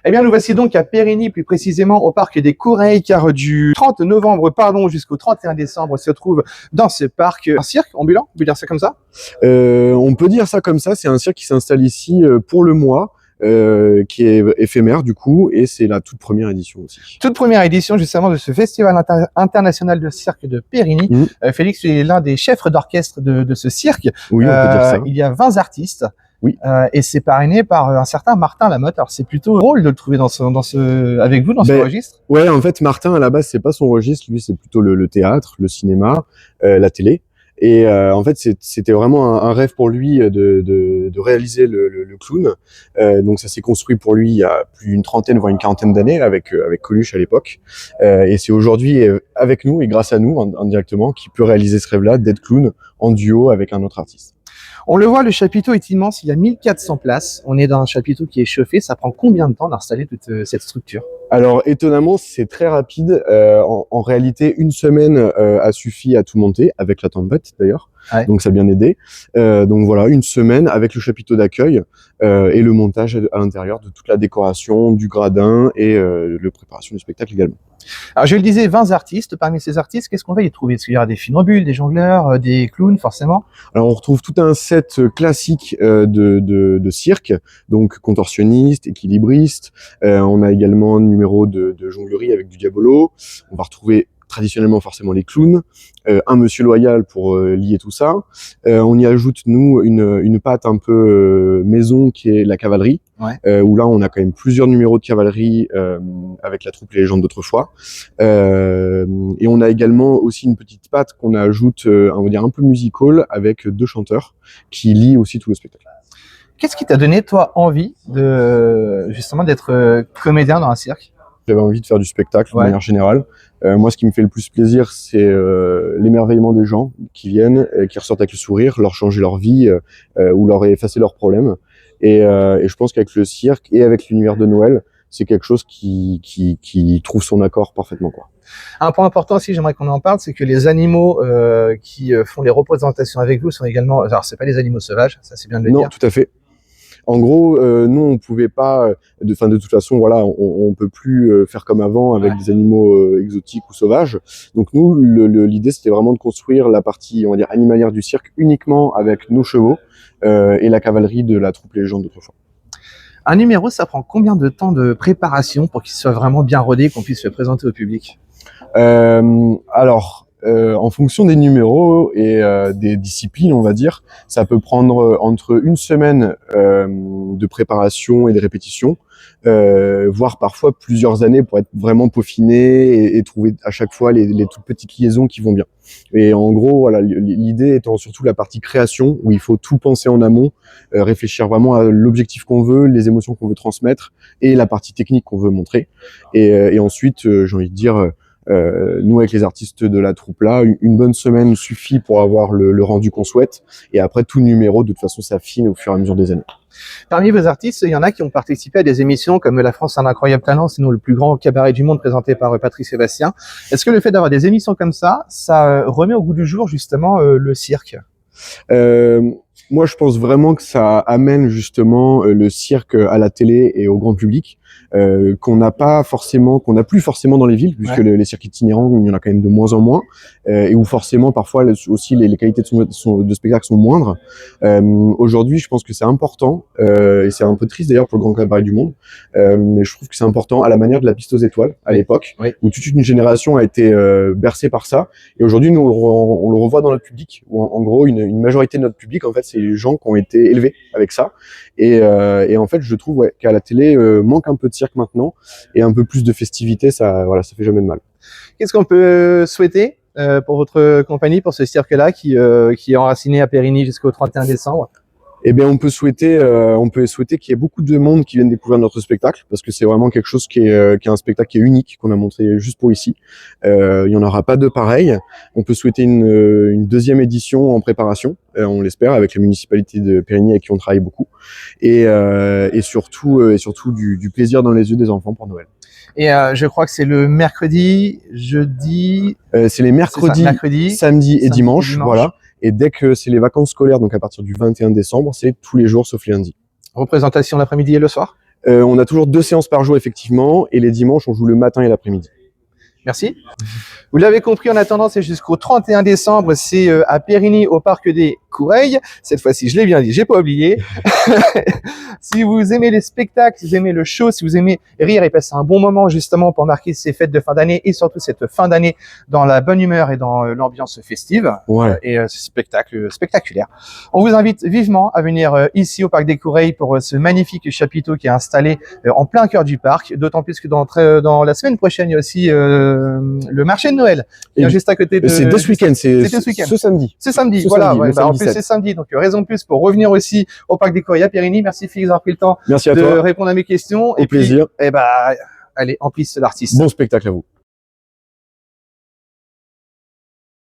Eh bien, nous voici donc à Périgny, plus précisément au parc des Coureilles, car du 30 novembre jusqu'au 31 décembre se trouve dans ce parc un cirque ambulant, on peut dire ça comme ça? On peut dire ça comme ça, c'est un cirque qui s'installe ici pour le mois, qui est éphémère du coup, et c'est la toute première édition aussi. Toute première édition justement de ce festival international de cirque de Périgny. Félix, tu es l'un des chefs d'orchestre de ce cirque. Oui, on peut dire ça. Il y a 20 artistes. Oui. Et c'est parrainé par un certain Martin Lamotte. Alors c'est plutôt drôle de le trouver avec vous dans ce registre. Ouais, en fait, Martin à la base c'est pas son registre, lui c'est plutôt le théâtre, le cinéma, la télé. Et en fait, c'était vraiment un rêve pour lui de réaliser le clown. Donc ça s'est construit pour lui il y a plus d'une trentaine, voire une quarantaine d'années avec Coluche à l'époque. Et c'est aujourd'hui avec nous et grâce à nous indirectement qu'il peut réaliser ce rêve-là d'être clown en duo avec un autre artiste. On le voit, le chapiteau est immense, il y a 1400 places. On est dans un chapiteau qui est chauffé. Ça prend combien de temps d'installer toute cette structure? Alors étonnamment, c'est très rapide. En réalité, une semaine a suffi à tout monter, avec la tempête d'ailleurs. Ouais. Donc ça a bien aidé. Donc voilà, une semaine avec le chapiteau d'accueil et le montage à l'intérieur de toute la décoration, du gradin et la préparation du spectacle également. Alors je le disais, 20 artistes. Parmi ces artistes, qu'est-ce qu'on va y trouver? Est-ce qu'il y aura des funambules, des jongleurs, des clowns forcément? Alors on retrouve tout un set classique de cirque, donc contorsionniste, équilibriste. On a également numéro de jonglerie avec du diabolo. On va retrouver traditionnellement forcément les clowns, un monsieur loyal pour lier tout ça. On y ajoute nous une patte un peu maison qui est la cavalerie, ouais. Où là on a quand même plusieurs numéros de cavalerie avec la troupe Les Légendes d'autrefois. Et on a également aussi une petite patte qu'on ajoute, on va dire un peu musical avec deux chanteurs qui lient aussi tout le spectacle. Qu'est-ce qui t'a donné toi envie justement d'être comédien dans un cirque? J'avais envie de faire du spectacle de manière générale. Moi, ce qui me fait le plus plaisir, c'est l'émerveillement des gens qui viennent, qui ressortent avec le sourire, leur changer leur vie ou leur effacer leurs problèmes. Et je pense qu'avec le cirque et avec l'univers de Noël, c'est quelque chose qui trouve son accord parfaitement, quoi. Un point important aussi, j'aimerais qu'on en parle, c'est que les animaux qui font les représentations avec vous sont également... Alors, c'est pas les animaux sauvages, ça c'est bien de le dire. Non, tout à fait. En gros, nous, on pouvait pas, de toute façon, voilà, on peut plus faire comme avant avec des animaux exotiques ou sauvages. Donc nous, l'idée, c'était vraiment de construire la partie, on va dire, animalière du cirque uniquement avec nos chevaux et la cavalerie de la troupe Les Légendes d'autrefois. Un numéro, ça prend combien de temps de préparation pour qu'il soit vraiment bien rodé, qu'on puisse le présenter au public? En fonction des numéros et des disciplines, on va dire, ça peut prendre entre une semaine de préparation et de répétition, voire parfois plusieurs années pour être vraiment peaufiné et trouver à chaque fois les toutes petites liaisons qui vont bien. Et en gros, voilà, l'idée étant surtout la partie création, où il faut tout penser en amont, réfléchir vraiment à l'objectif qu'on veut, les émotions qu'on veut transmettre et la partie technique qu'on veut montrer. Et ensuite, j'ai envie de dire... nous avec les artistes de la troupe là, une bonne semaine suffit pour avoir le rendu qu'on souhaite, et après tout numéro de toute façon s'affine au fur et à mesure des années. Parmi vos artistes, il y en a qui ont participé à des émissions comme La France a un incroyable talent, sinon le plus grand cabaret du monde présenté par Patrick Sébastien. Est-ce que le fait d'avoir des émissions comme ça remet au goût du jour justement le cirque? Moi, je pense vraiment que ça amène justement le cirque à la télé et au grand public, qu'on n'a plus forcément dans les villes, puisque les cirques itinérants, il y en a quand même de moins en moins, et où forcément parfois aussi les qualités de spectacle sont moindres. Aujourd'hui, je pense que c'est important, et c'est un peu triste d'ailleurs pour le grand cabaret du monde, mais je trouve que c'est important à la manière de la piste aux étoiles à l'époque, où toute une génération a été bercée par ça, et aujourd'hui nous on le revoit dans notre public, où en gros une majorité de notre public en fait c'est les gens qui ont été élevés avec ça, et en fait je trouve qu'à la télé manque un peu de cirque maintenant, et un peu plus de festivité, ça fait jamais de mal. Qu'est-ce qu'on peut souhaiter pour votre compagnie, pour ce cirque-là qui est enraciné à Périgny jusqu'au 31 décembre? Eh bien, on peut souhaiter qu'il y ait beaucoup de monde qui vienne découvrir notre spectacle, parce que c'est vraiment quelque chose qui est un spectacle qui est unique, qu'on a montré juste pour ici. Il y en aura pas de pareil. On peut souhaiter une deuxième édition en préparation, on l'espère, avec la municipalité de Périgny avec qui on travaille beaucoup, et surtout du plaisir dans les yeux des enfants pour Noël. Et je crois que c'est le mercredi, jeudi. C'est les mercredis, samedi et dimanche, voilà. Et dès que c'est les vacances scolaires, donc à partir du 21 décembre, c'est tous les jours sauf les lundis. Représentation l'après-midi et le soir? On a toujours 2 séances par jour, effectivement, et les dimanches, on joue le matin et l'après-midi. Merci. Vous l'avez compris, en attendant, c'est jusqu'au 31 décembre, c'est à Périgny, au Parc des Coureilles. Cette fois-ci, je l'ai bien dit, j'ai pas oublié. Si vous aimez les spectacles, si vous aimez le show, si vous aimez rire et passer un bon moment justement pour marquer ces fêtes de fin d'année et surtout cette fin d'année dans la bonne humeur et dans l'ambiance festive Ouais. et ce spectacle spectaculaire. On vous invite vivement à venir ici au Parc des Coureilles pour ce magnifique chapiteau qui est installé en plein cœur du parc, d'autant plus que dans la semaine prochaine, il y a aussi le marché de Noël, qui est juste à côté de... C'est dès ce week-end, c'est ce week-end. ce samedi. C'est samedi, Ce voilà. samedi, Ouais, le bah, en samedi plus, 7. c'est samedi, donc raison de plus pour revenir aussi au Parc des Coureilles à Périgny. Merci Félix d'avoir pris le temps Merci à de toi. répondre à mes questions. Au plaisir. Puis, allez, emplisse l'artiste. Bon spectacle à vous.